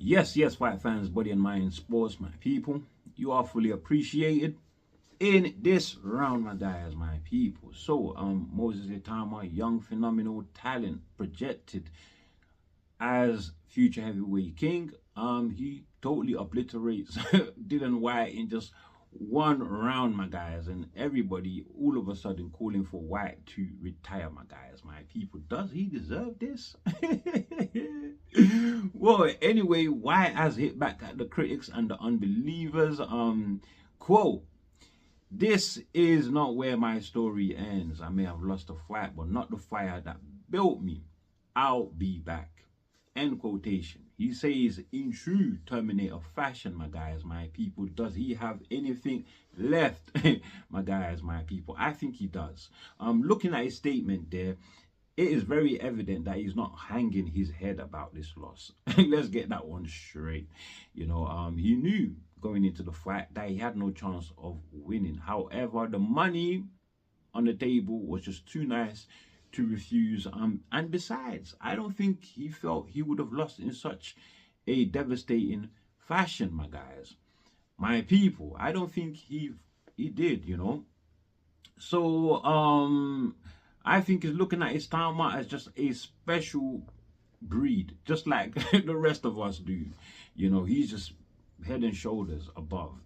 Yes, fight fans, body and mind, sports, my people. You are fully appreciated in this round, my guys, my people. So, Moses Itama, young phenomenal talent, projected as future heavyweight king. He totally obliterates Dillian Whyte in just one round, my guys, and everybody all of a sudden calling for Whyte to retire, my guys, my people. Does he deserve this? Well, anyway, Whyte has hit back at the critics and the unbelievers. Quote, "This is not where my story ends. I may have lost a fight, but not the fire that built me. I'll be back." End quotation. He says in true Terminator fashion, my guys, my people. Does he have anything left? My guys, my people, I think he does. Looking at his statement there, it is very evident that he's not hanging his head about this loss. Let's get that one straight. You know, he knew going into the fight that he had no chance of winning. However, the money on the table was just too nice to refuse. And besides, I don't think he felt he would have lost in such a devastating fashion, my guys, my people. I don't think he did, you know. So I think he's looking at his time as just a special breed, just like the rest of us do. You know, he's just head and shoulders above.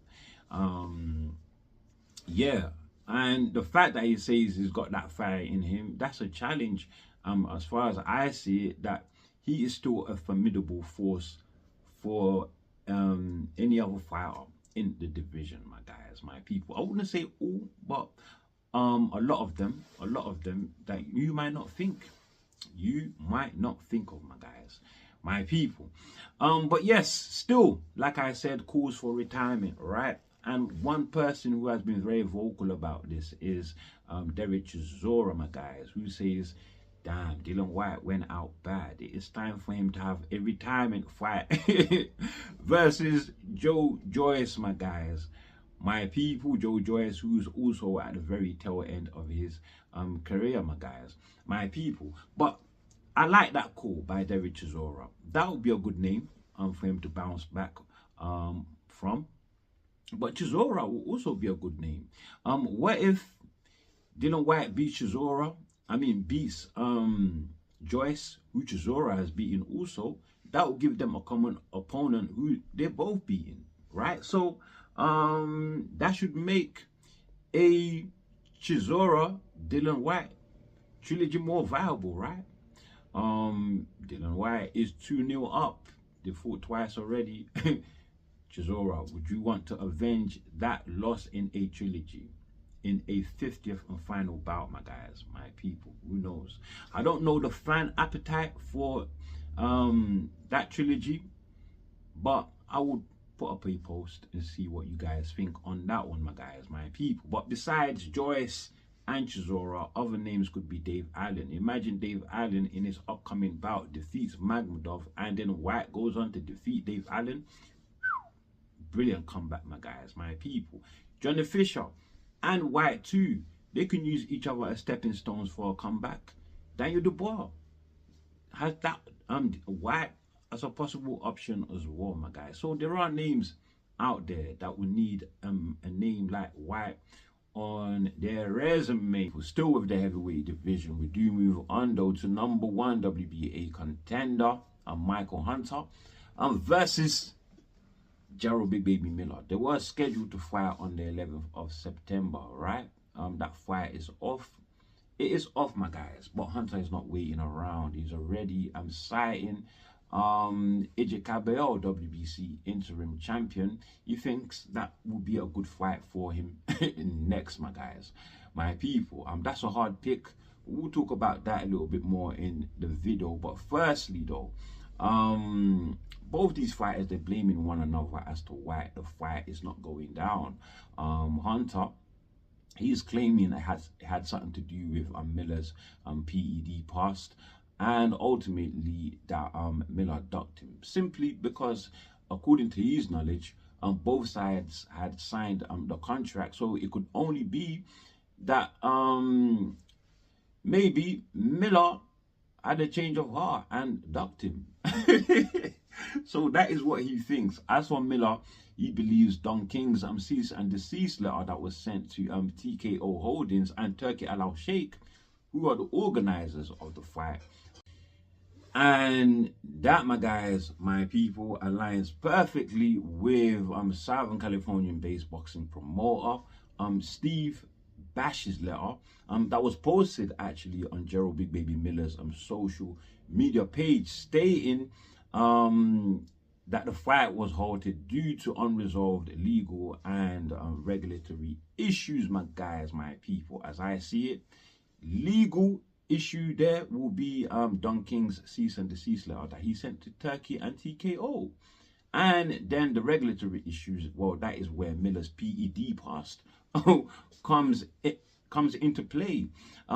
Yeah. And the fact that he says he's got that fire in him, that's a challenge. As far as I see it, that he is still a formidable force for any other fighter in the division, my guys, my people. I wouldn't say all, but a lot of them that you might not think of, my guys, my people. But yes, still, like I said, calls for retirement, right? And one person who has been very vocal about this is Derek Chisora, my guys, who says, "Damn, Dillian Whyte went out bad. It is time for him to have a retirement fight versus Joe Joyce, my guys, my people." Joe Joyce, who's also at the very tail end of his career, my guys, my people. But I like that call by Derek Chisora. That would be a good name for him to bounce back from. But Chisora will also be a good name. What if Dillian Whyte beats Chisora? I mean, beats Joyce, who Chisora has beaten also. That will give them a common opponent who they're both beaten, right? So that should make a Chisora Dillian Whyte trilogy more viable, right? Dillian Whyte is 2-0 up. They fought twice already. Chisora, would you want to avenge that loss in a trilogy, in a 50th and final bout, my guys, my people? Who knows? I don't know the fan appetite for that trilogy, but I would put up a post and see what you guys think on that one, my guys, my people. But besides Joyce and Chisora, other names could be Dave Allen. Imagine Dave Allen in his upcoming bout defeats Magmadov, and then Whyte goes on to defeat Dave Allen. Brilliant comeback, my guys, my people. Johnny Fisher and Whyte too, they can use each other as stepping stones for a comeback. Daniel Dubois has that Whyte as a possible option as well, my guys. So there are names out there that will need a name like Whyte on their resume. Still with the heavyweight division, we do move on though to #1 WBA contender, Michael Hunter, versus Jarrell Big Baby Miller. They were scheduled to fight on the 11th of September, right? That fight is off. It is off, my guys. But Hunter is not waiting around. He's already citing Agit Kabayel, WBC interim champion. He thinks that would be a good fight for him next, my guys, my people. That's a hard pick. We'll talk about that a little bit more in the video. But firstly, though, both these fighters, they're blaming one another as to why the fight is not going down. Hunter, he's claiming it had something to do with Miller's PED past, and ultimately that Miller ducked him simply because, according to his knowledge, both sides had signed the contract, so it could only be that maybe Miller had a change of heart and ducked him. So that is what he thinks. As for Miller, he believes Don King's cease and desist letter that was sent to TKO Holdings and Turki Al Sheikh, who are the organizers of the fight. And that, my guys, my people, aligns perfectly with Southern Californian-based boxing promoter Steve Bash's letter that was posted actually on Jarrell Big Baby Miller's social media page, stating that the fight was halted due to unresolved legal and regulatory issues, my guys, my people. As I see it, legal issue there will be Don King's cease and desist letter that he sent to Turki and TKO. And then the regulatory issues, well, that is where Miller's PED pass comes into play,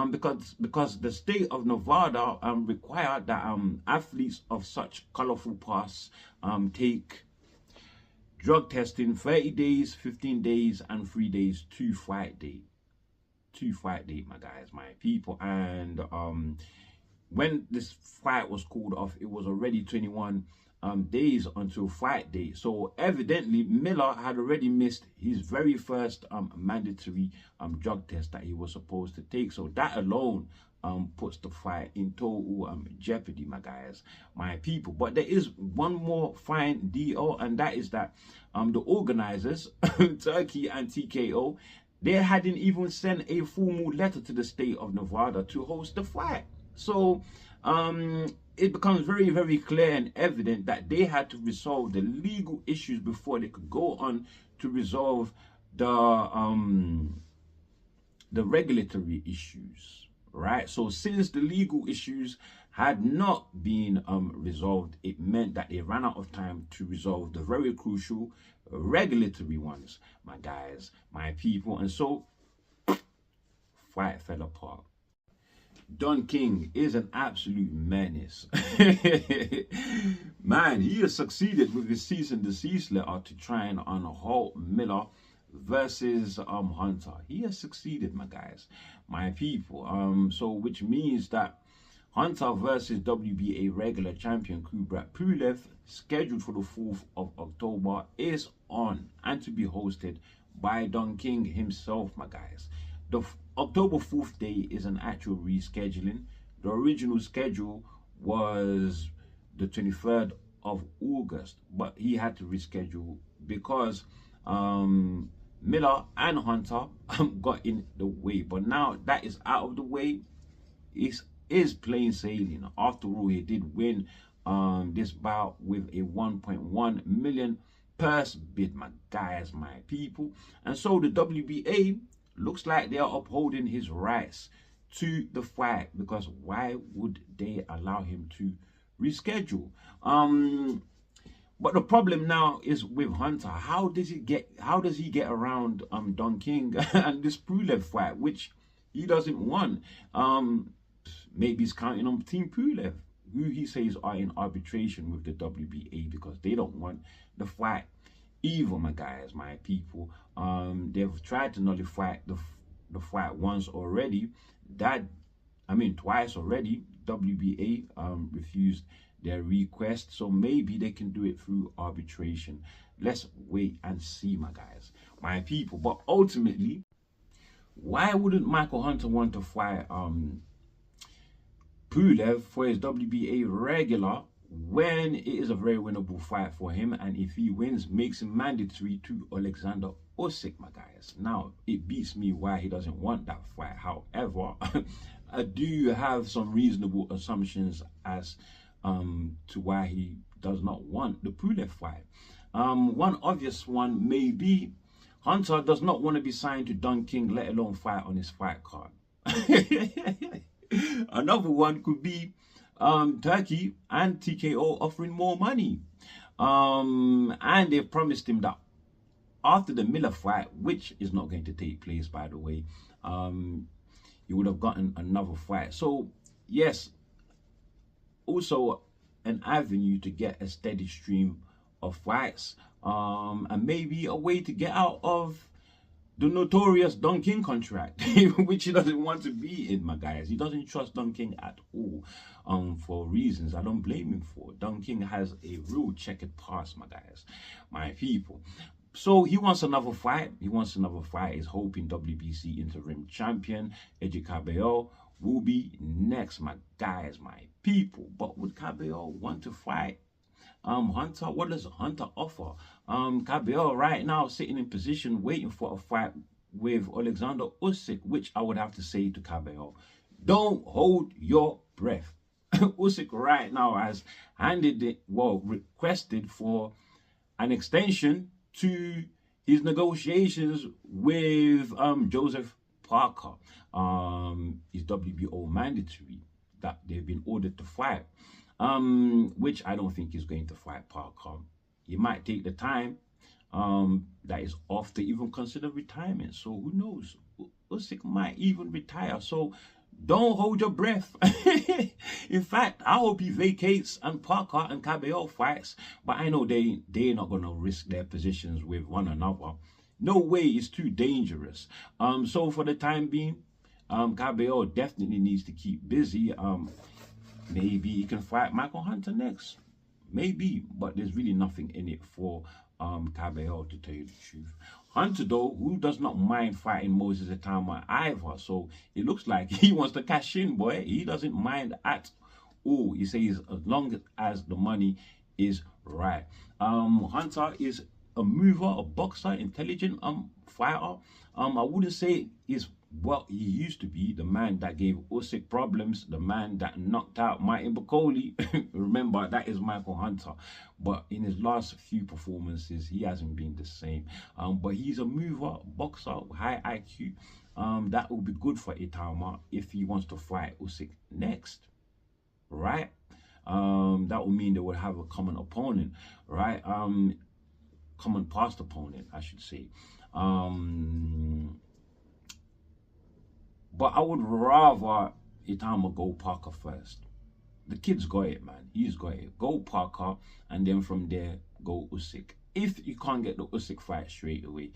because the state of Nevada required that athletes of such colorful past take drug testing 30 days, 15 days, and 3 days to fight date. My guys, my people. And when this fight was called off, it was already 21 days until fight day. So evidently Miller had already missed his very first mandatory drug test that he was supposed to take. So that alone puts the fight in total jeopardy, my guys, my people. But there is one more fine deal, and that is that the organizers, Turki and TKO, they hadn't even sent a formal letter to the state of Nevada to host the fight. So it becomes very, very clear and evident that they had to resolve the legal issues before they could go on to resolve the regulatory issues, right? So since the legal issues had not been resolved, it meant that they ran out of time to resolve the very crucial regulatory ones, my guys, my people. And so fight fell apart. Don King is an absolute menace. Man, he has succeeded with his cease and desist letter to try and halt Miller versus Hunter. He has succeeded, my guys, my people. So which means that Hunter versus WBA regular champion Kubrat Pulev, scheduled for the 4th of October, is on and to be hosted by Don King himself, my guys. The October 4th day is an actual rescheduling. The original schedule was the 23rd of August, but he had to reschedule because Miller and Hunter got in the way. But now that is out of the way, it is plain sailing. After all, he did win this bout with a 1.1 million purse bid, my guys, my people. And so the WBA looks like they are upholding his rights to the fight, because why would they allow him to reschedule? But the problem now is with Hunter. How does he get around Don King and this Pulev fight, which he doesn't want? Maybe he's counting on Team Pulev, who he says are in arbitration with the WBA because they don't want the fight either, my guys, my people. They've tried to nullify the fight once already. Twice already. WBA refused their request, so maybe they can do it through arbitration. Let's wait and see, my guys, my people. But ultimately, why wouldn't Michael Hunter want to fight Pulev for his WBA regular when it is a very winnable fight for him, and if he wins, makes him mandatory to Alexander Usyk, my guys? Now, it beats me why he doesn't want that fight. However, I do have some reasonable assumptions as to why he does not want the Pulev fight. One obvious one may be Hunter does not want to be signed to Don King, let alone fight on his fight card. Another one could be Turki and TKO offering more money. And they've promised him that after the Miller fight, which is not going to take place, by the way, he would have gotten another fight. So, yes, also an avenue to get a steady stream of fights, and maybe a way to get out of the notorious Don King contract, which he doesn't want to be in, my guys. He doesn't trust Don King at all, for reasons I don't blame him for. Don King has a real checkered past, my guys, my people. So he wants another fight. He wants another fight. He's hoping WBC interim champion Agit Kabayel will be next, my guys, my people. But would Kabayel want to fight Hunter? What does Hunter offer? Kabayel right now sitting in position waiting for a fight with Alexander Usyk, which I would have to say to Kabayel, don't hold your breath. Usyk right now has requested for an extension to his negotiations with Joseph Parker. His WBO mandatory that they've been ordered to fight, which I don't think he's going to fight Parker. He might take the time that is off to even consider retirement. So who knows? Usyk might even retire. So don't hold your breath. In fact, I hope he vacates and Parker and Kabayel fights. But I know they're not going to risk their positions with one another. No way, it's too dangerous. So for the time being, Kabayel definitely needs to keep busy. Maybe he can fight Michael Hunter next. Maybe, but there's really nothing in it for Kabayel, to tell you the truth. Hunter, though, who does not mind fighting Moses Atama either, so it looks like he wants to cash in, boy. He doesn't mind at all. He says as long as the money is right. Hunter is a mover, a boxer, intelligent fighter. I wouldn't say he's what he used to be, the man that gave Usyk problems, the man that knocked out Martin Bakole. Remember, that is Michael Hunter. But in his last few performances, he hasn't been the same. But he's a mover, boxer, high IQ. That will be good for Itama if he wants to fight Usyk next, right? That will mean they would have a common opponent, right? Common past opponent, I should say. But I would rather Itama go Parker first. The kid's got it, man. He's got it. Go Parker, and then from there, go Usyk. If you can't get the Usyk fight straight away,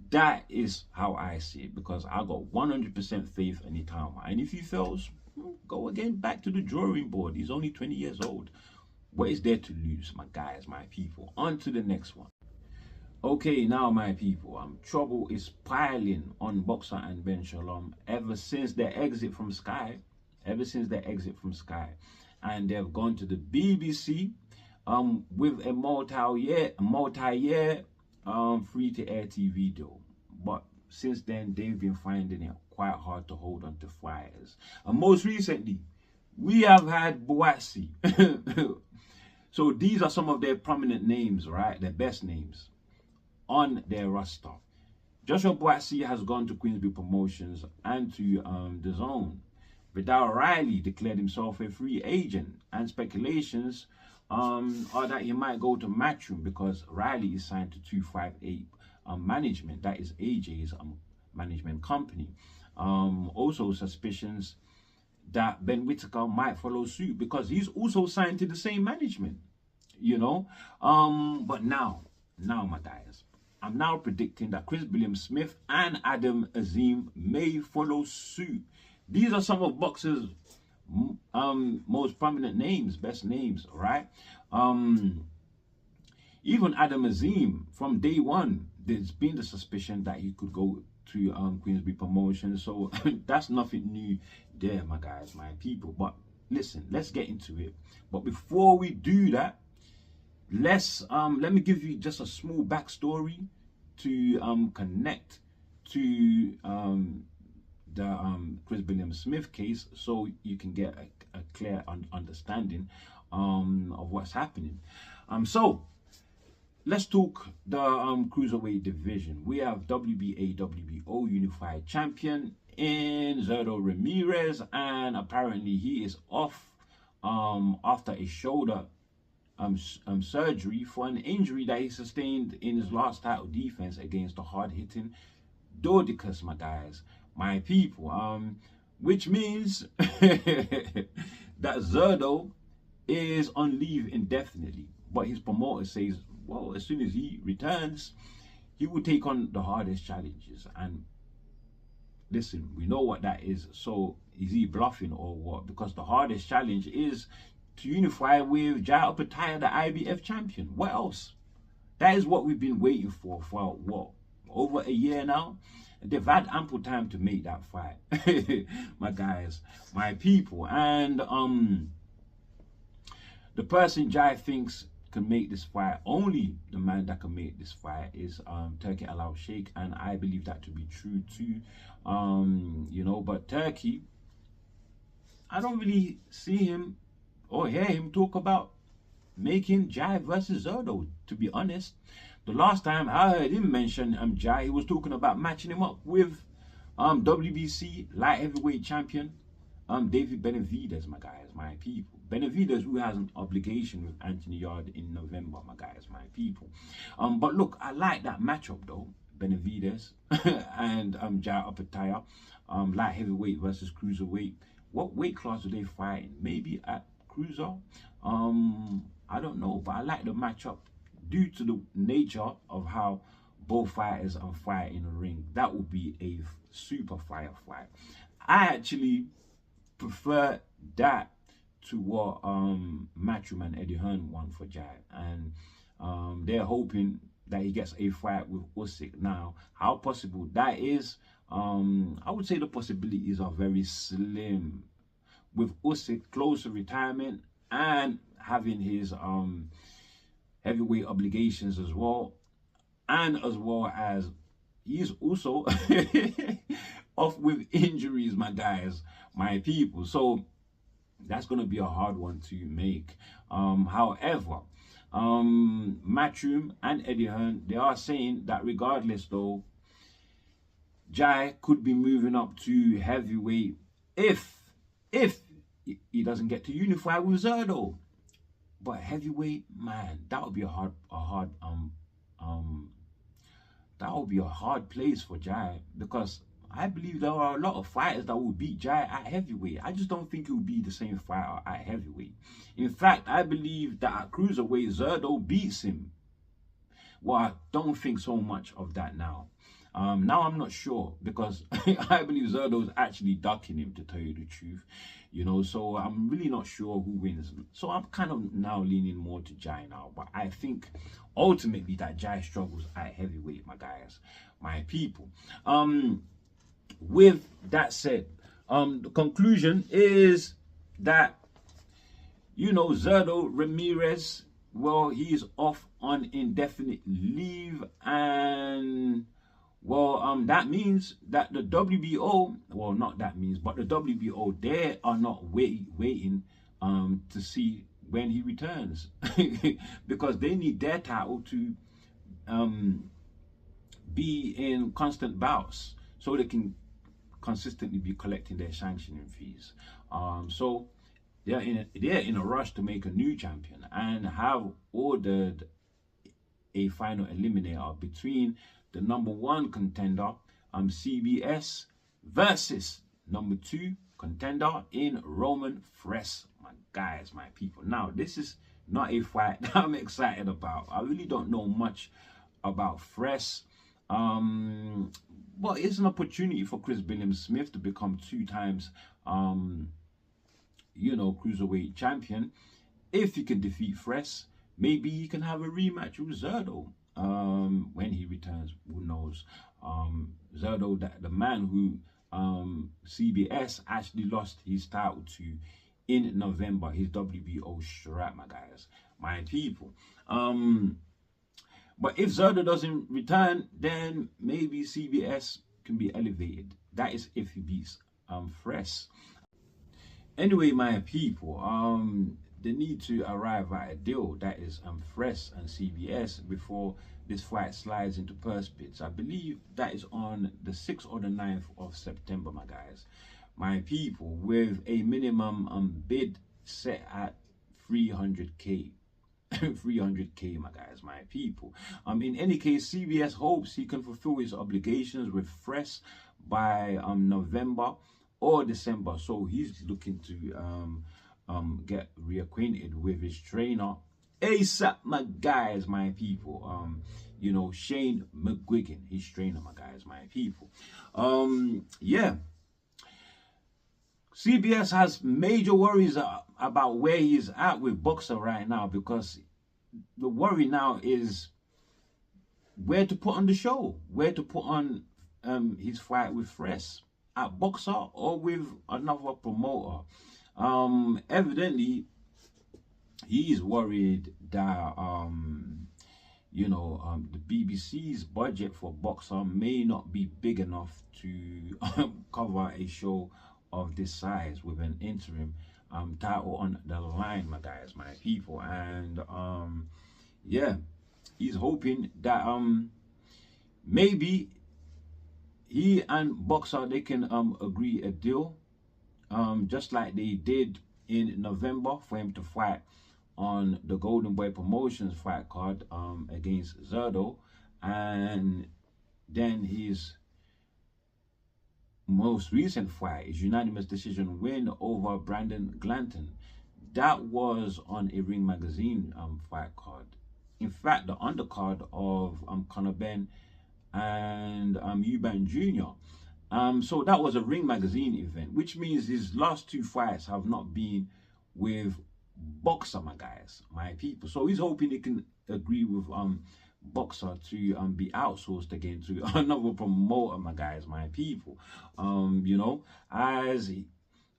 that is how I see it, because I got 100% faith in Itama. And if he fails, go again back to the drawing board. He's only 20 years old. What is there to lose, my guys, my people? On to the next one. Okay, now my people, trouble is piling on Boxxer and Ben Shalom ever since their exit from Sky. And they've gone to the BBC with a multi-year free-to-air TV deal. But since then, they've been finding it quite hard to hold on to fighters. And most recently, we have had Boxxer. So these are some of their prominent names, right? Their best names on their roster. Joshua Boxxer has gone to Queensberry Promotions and to the Zone. Vidal Riley declared himself a free agent, and speculations are that he might go to Matchroom because Riley is signed to 258 Management. That is AJ's management company. Also suspicions that Ben Whittaker might follow suit because he's also signed to the same management, you know. But now my guys, I'm now predicting that Chris Billiam Smith and Adam Azim may follow suit. These are some of boxers' most prominent names, best names, right? Even Adam Azim, from day one, there's been the suspicion that he could go to Queensberry Promotions. So that's nothing new there, my guys, my people. But listen, let's get into it. But before we do that, let me give you just a small backstory to connect to the Chris Billiam Smith case, so you can get a clear understanding of what's happening. So let's talk the cruiserweight division. We have WBA WBO unified champion in Zurdo Ramirez, and apparently he is off after a shoulder surgery for an injury that he sustained in his last title defense against the hard-hitting Dodicus, my guys, my people. Which means that Zurdo is on leave indefinitely, but his promoter says, well, as soon as he returns, he will take on the hardest challenges. And listen, we know what that is. So is he bluffing or what? Because the hardest challenge is to unify with Jarrell Miller, the IBF champion. What else? That is what we've been waiting for what, over a year now. They've had ample time to make that fight. My guys, my people. And the person Jai thinks can make this fight, only the man that can make this fight, is Turki Al Sheikh, and I believe that to be true too. You know, but Turki, I don't really see him or hear him talk about making Jai versus Zerdo, to be honest. The last time I heard him mention Jai, he was talking about matching him up with WBC light heavyweight champion David Benavidez, my guys, my people. Benavidez, who has an obligation with Anthony Yard in November, my guys, my people. But look, I like that matchup though, Benavidez and Jarrell Miller, light heavyweight versus cruiserweight. What weight class do they fight in? Maybe at cruiser? I don't know, but I like the matchup due to the nature of how both fighters are fighting in the ring. That would be a super fire fight. I actually prefer that to what Matchroom and Eddie Hearn won for Jai, and they're hoping that he gets a fight with Usyk. Now, how possible that is, I would say the possibilities are very slim. With Usyk close to retirement and having his heavyweight obligations as well, and as well as he's also off with injuries, my guys, my people. So that's going to be a hard one to make. However, Matchroom and Eddie Hearn, they are saying that regardless though, Jai could be moving up to heavyweight if he doesn't get to unify with Zerdo. But heavyweight, man, that would be a hard place for Jai, because I believe there are a lot of fighters that will beat Jai at heavyweight. I just don't think it will be the same fighter at heavyweight. In fact, I believe that at cruiserweight, Zerdo beats him. Well, I don't think so much of that now. Now I'm not sure, because I believe Zerdo is actually ducking him, to tell you the truth. You know, so I'm really not sure who wins. So I'm kind of now leaning more to Jai now. But I think ultimately that Jai struggles at heavyweight, my guys, my people. With that said, the conclusion is that, you know, Zerdo Ramirez, well, he's off on indefinite leave, and well, that means that the WBO, well, not that means, but the WBO, they are not waiting to see when he returns, because they need their title to be in constant bouts so they can consistently be collecting their sanctioning fees. So they're in a rush to make a new champion, and have ordered a final eliminator between the #1 contender, CBS, versus #2 contender in Roman Fres. My guys, my people. Now, this is not a fight that I'm excited about. I really don't know much about Fres. But it's an opportunity for Chris Billiam Smith to become 2 times, you know, cruiserweight champion. If he can defeat Fres, maybe he can have a rematch with Zerdo. When he returns, who knows? Zerdo, the man who CBS actually lost his title to in November, his WBO strap, my guys, my people. But if Zerdo doesn't return, then maybe CBS can be elevated. That is if he beats Fres. Anyway, my people, they need to arrive at a deal that is Fres and CBS before this fight slides into purse bids. I believe that is on the 6th or the 9th of September, my guys, my people, with a minimum bid set at 300K. 300K, my guys, my people. In any case, CBS hopes he can fulfill his obligations with Fres by November or December. So he's looking to get reacquainted with his trainer ASAP, my guys, my people. you know, Shane McGuigan, his trainer, my guys, my people. Yeah. CBS has major worries about where he's at with Boxxer right now, because the worry now is where to put on the show, where to put on his fight with Fresh, at Boxxer or with another promoter. Evidently, he's worried that you know, the BBC's budget for Boxxer may not be big enough to cover a show of this size with an interim title on the line, my guys, my people. And yeah, he's hoping that maybe he and Boxxer, they can agree a deal, just like they did in November for him to fight on the Golden Boy Promotions fight card against Zerdo, and then his most recent fight is unanimous decision win over Brandon Glanton. That was on a Ring Magazine fight card. In fact, the undercard of Conor Ben and Eubank Jr. So that was a Ring Magazine event, which means his last two fights have not been with Boxxer, my guys, my people. So he's hoping he can agree with Boxxer to be outsourced again to another promoter, my guys, my people. You know, as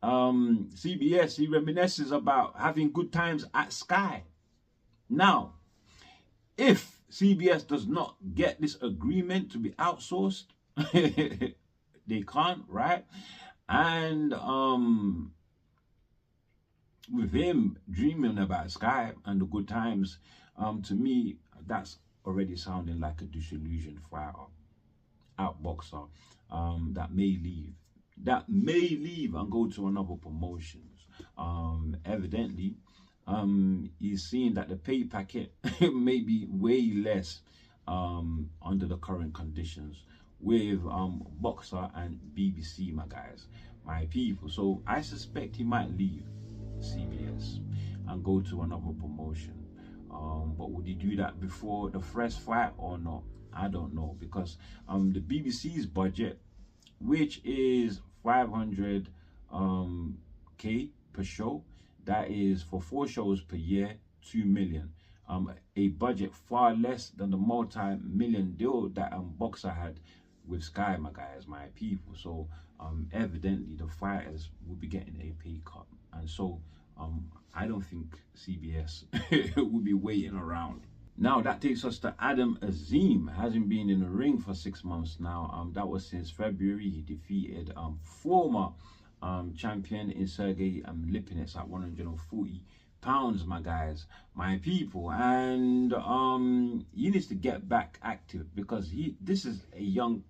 CBS, he reminisces about having good times at Sky. Now, if CBS does not get this agreement to be outsourced, they can't, right? And with him dreaming about Sky and the good times, to me, that's already sounding like a disillusioned fighter out Boxxer that may leave and go to another promotions. Evidently, he's seeing that the pay packet may be way less under the current conditions with Boxxer and BBC, my guys, my people. So I suspect he might leave CBS and go to another promotion. But would he do that before the Fresh fight or not? I don't know, because the BBC's budget, which is 500k per show, that is for 4 shows per year, 2 million. A budget far less than the multi-million deal that Boxxer had with Sky, my guys, my people. So evidently the fighters will be getting a pay cut, and so I don't think CBS will be waiting around. Now that takes us to Adam Azim. Hasn't been in the ring for 6 months now. That was since February. He defeated former champion in Sergey Lipinets at 140 pounds, my guys, my people. And he needs to get back active, because this is a young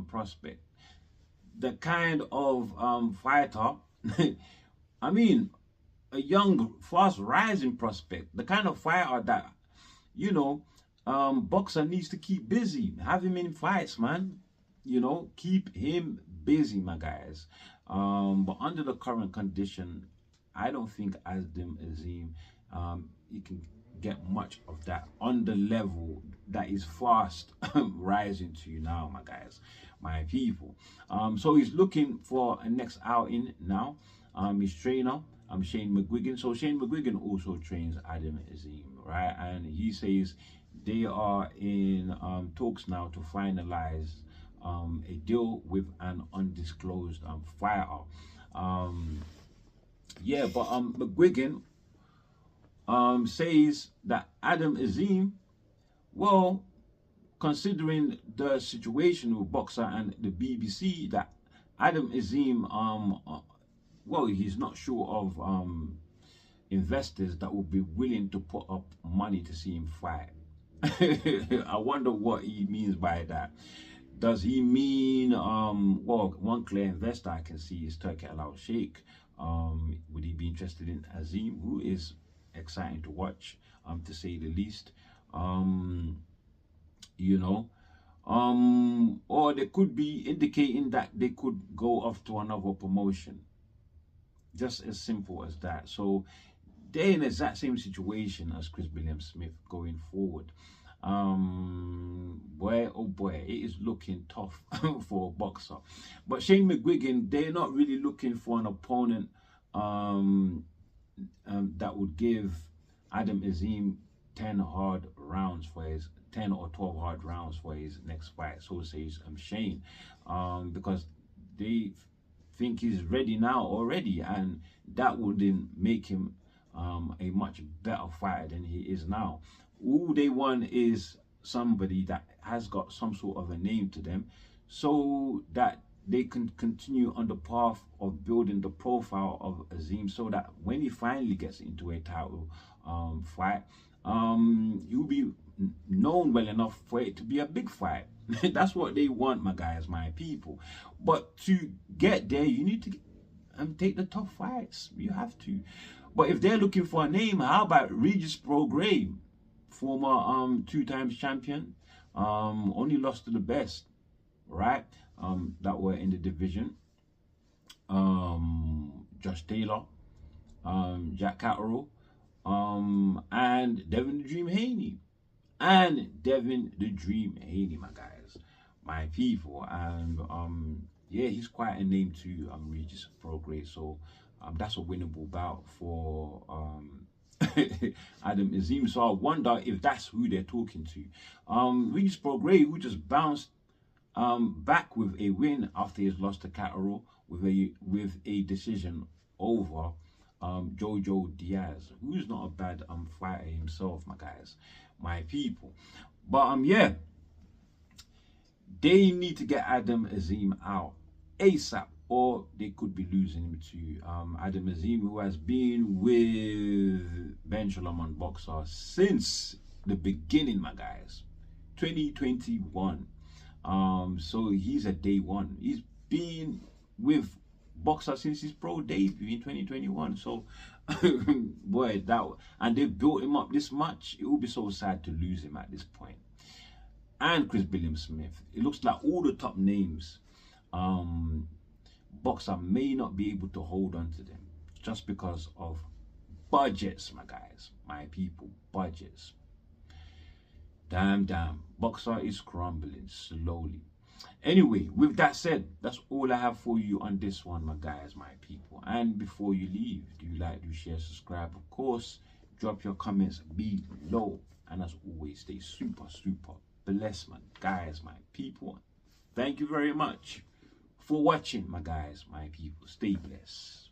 prospect, the kind of fighter I mean, a young fast rising prospect, the kind of fighter that, you know, Boxxer needs to keep busy, have him in fights, man, you know, keep him busy, my guys. But under the current condition, I don't think Adam Azim he can get much of that on the level that is fast rising to now, my guys, my people. So he's looking for a next outing now. His trainer, Shane McGuigan. So Shane McGuigan also trains Adam Azim, right? And he says they are in talks now to finalize a deal with an undisclosed fighter. Yeah, but McGuigan says that Adam Azim, well, considering the situation with Boxxer and the BBC, that Adam Azim, well, he's not sure of investors that would be willing to put up money to see him fight. I wonder what he means by that. Does he mean, well, one clear investor I can see is Turki Al Sheikh. Would he be interested in Azim, who is exciting to watch, to say the least? You know, or they could be indicating that they could go off to another promotion. Just as simple as that. So they're in the exact same situation as Chris Billiam Smith going forward. Boy, oh boy, it is looking tough for a boxer. But Shane McGuigan, they're not really looking for an opponent that would give Adam Azim 10 hard rounds for his 10 or 12 hard rounds for his next fight. So says Shane, because they think he's ready now already, and that wouldn't make him a much better fighter than he is now. All they want is somebody that has got some sort of a name to them, so that they can continue on the path of building the profile of Azim, so that when he finally gets into a title fight, he'll be known well enough for it to be a big fight. That's what they want, my guys, my people. But to get there, you need to take the tough fights. You have to. But if they're looking for a name, how about Regis Prograis, former 2 times champion, only lost to the best, right? That were in the division. Josh Taylor, Jack Catterall, and Devin the Dream Haney. And Devin the Dream Haney, my guys, my people. And yeah, he's quite a name too, Regis Prograis. So that's a winnable bout for Adam Azim. So I wonder if that's who they're talking to. Regis Prograis, who just bounced back with a win after his loss to Catterall with a decision over Jojo Diaz, who's not a bad fighter himself, my guys, my people. But yeah, they need to get Adam Azim out ASAP, or they could be losing him to Adam Azim, who has been with Ben Shalom on Boxxer since the beginning, my guys, 2021. So he's a day one. He's been with Boxxer since his pro debut in 2021. So boy, and they built him up this much. It would be so sad to lose him at this point. And Chris Billiam Smith. It looks like all the top names, Boxxer may not be able to hold on to them just because of budgets, my guys, my people, budgets. Damn, Boxxer is crumbling slowly. Anyway, with that said, that's all I have for you on this one, my guys, my people. And before you leave, do like, do share, subscribe, of course. Drop your comments below. And as always, stay super blessed, my guys, my people. Thank you very much for watching, my guys, my people. Stay blessed.